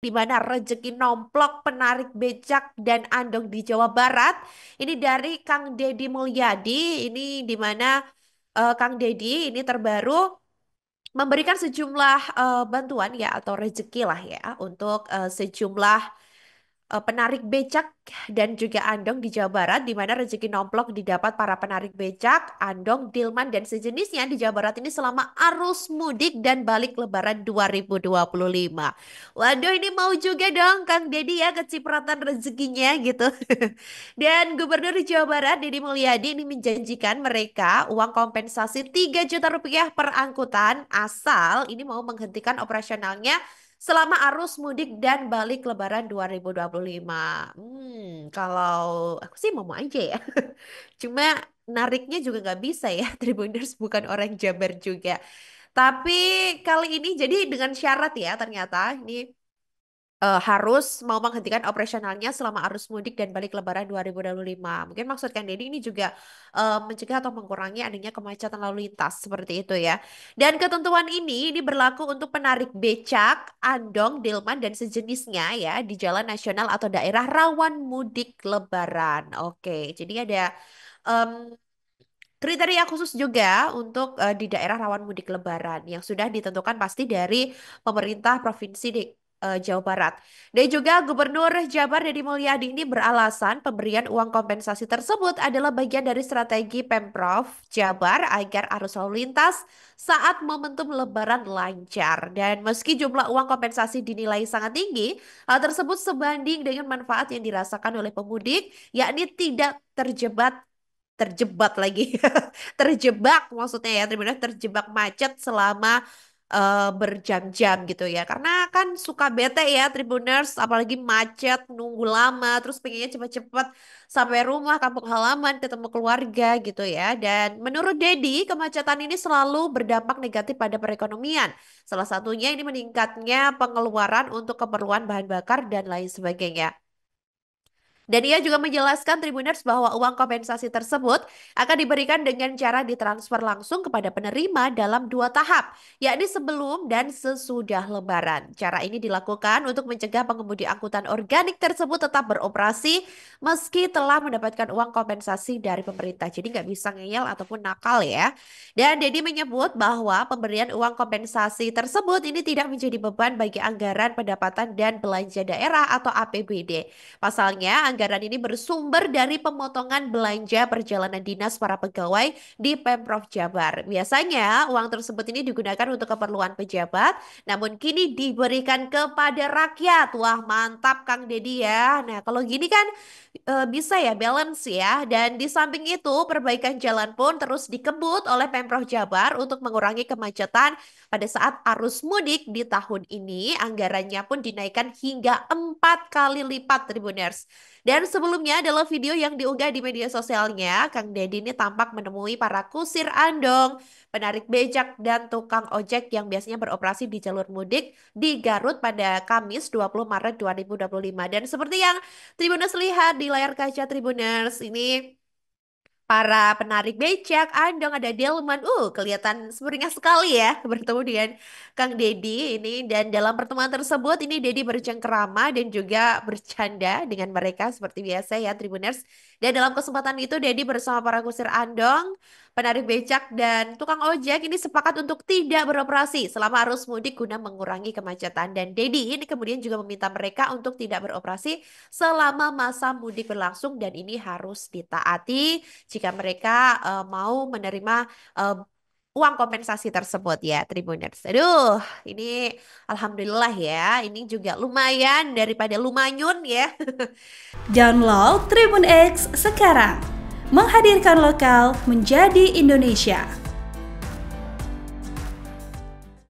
di mana rezeki nomplok penarik becak dan andong di Jawa Barat. Ini dari Kang Deddy Mulyadi. Ini di mana Kang Deddy ini terbaru memberikan sejumlah bantuan ya atau rezeki lah ya untuk sejumlah penarik becak dan juga andong di Jawa Barat, di mana rezeki nomplok didapat para penarik becak, andong, dilman, dan sejenisnya di Jawa Barat ini selama arus mudik dan balik Lebaran 2025. Waduh, ini mau juga dong Kang Deddy ya kecipratan rezekinya gitu. Dan Gubernur Jawa Barat Deddy Mulyadi ini menjanjikan mereka uang kompensasi 3 juta rupiah per angkutan asal ini mau menghentikan operasionalnya selama arus mudik dan balik Lebaran 2025. Kalau aku sih mau aja ya. Cuma nariknya juga nggak bisa ya. Tribuners bukan orang Jabar juga. Tapi kali ini jadi dengan syarat ya ternyata ini harus mau menghentikan operasionalnya selama arus mudik dan balik Lebaran 2025. Mungkin maksud Kang Deddy ini juga mencegah atau mengurangi adanya kemacetan lalu lintas seperti itu ya. Dan ketentuan ini berlaku untuk penarik becak, andong, delman dan sejenisnya ya di jalan nasional atau daerah rawan mudik Lebaran. Oke, jadi ada em, kriteria khusus juga untuk di daerah rawan mudik Lebaran yang sudah ditentukan pasti dari pemerintah provinsi di Jawa Barat. Dan juga Gubernur Jabar Deddy Mulyadi ini beralasan pemberian uang kompensasi tersebut adalah bagian dari strategi Pemprov Jabar agar arus lalu lintas saat momentum Lebaran lancar. Dan meski jumlah uang kompensasi dinilai sangat tinggi, hal tersebut sebanding dengan manfaat yang dirasakan oleh pemudik, yakni tidak terjebak lagi terjebak maksudnya ya terjebak terjebak macet selama berjam-jam gitu ya karena kan suka bete ya Tribuners apalagi macet nunggu lama terus pengennya cepet-cepet sampai rumah kampung halaman ketemu keluarga gitu ya dan menurut Dedi kemacetan ini selalu berdampak negatif pada perekonomian salah satunya ini meningkatnya pengeluaran untuk keperluan bahan bakar dan lain sebagainya. Dan ia juga menjelaskan Tribuners bahwa uang kompensasi tersebut akan diberikan dengan cara ditransfer langsung kepada penerima dalam 2 tahap, yakni sebelum dan sesudah Lebaran. Cara ini dilakukan untuk mencegah pengemudi angkutan organik tersebut tetap beroperasi meski telah mendapatkan uang kompensasi dari pemerintah. Jadi nggak bisa ngeyel ataupun nakal ya. Dan Dedi menyebut bahwa pemberian uang kompensasi tersebut ini tidak menjadi beban bagi anggaran pendapatan dan belanja daerah atau APBD. Pasalnya, anggaran ini bersumber dari pemotongan belanja perjalanan dinas para pegawai di Pemprov Jabar. Biasanya, uang tersebut ini digunakan untuk keperluan pejabat, namun kini diberikan kepada rakyat. Wah, mantap Kang Deddy ya. Nah, kalau gini kan bisa ya balance ya. Dan di samping itu, perbaikan jalan pun terus dikebut oleh Pemprov Jabar untuk mengurangi kemacetan pada saat arus mudik di tahun ini. Anggarannya pun dinaikkan hingga 4 kali lipat Tribuners. Dan sebelumnya adalah video yang diunggah di media sosialnya. Kang Deddy ini tampak menemui para kusir andong, penarik becak, dan tukang ojek yang biasanya beroperasi di jalur mudik di Garut pada Kamis 20 Maret 2025. Dan seperti yang Tribuners lihat di layar kaca Tribuners, ini para penarik becak, andong, ada delman. Kelihatan sumringah sekali ya bertemu dengan Kang Deddy ini. Dan dalam pertemuan tersebut, ini Deddy bercengkerama dan juga bercanda dengan mereka seperti biasa ya, Tribuners. Dan dalam kesempatan itu, Deddy bersama para kusir andong, penarik becak, dan tukang ojek ini sepakat untuk tidak beroperasi selama arus mudik guna mengurangi kemacetan. Dan Deddy ini kemudian juga meminta mereka untuk tidak beroperasi selama masa mudik berlangsung dan ini harus ditaati jika mereka mau menerima eh, uang kompensasi tersebut ya Tribuners. Aduh, ini alhamdulillah ya. Ini juga lumayan daripada lumanyun ya. Download Tribun X sekarang. Menghadirkan lokal menjadi Indonesia.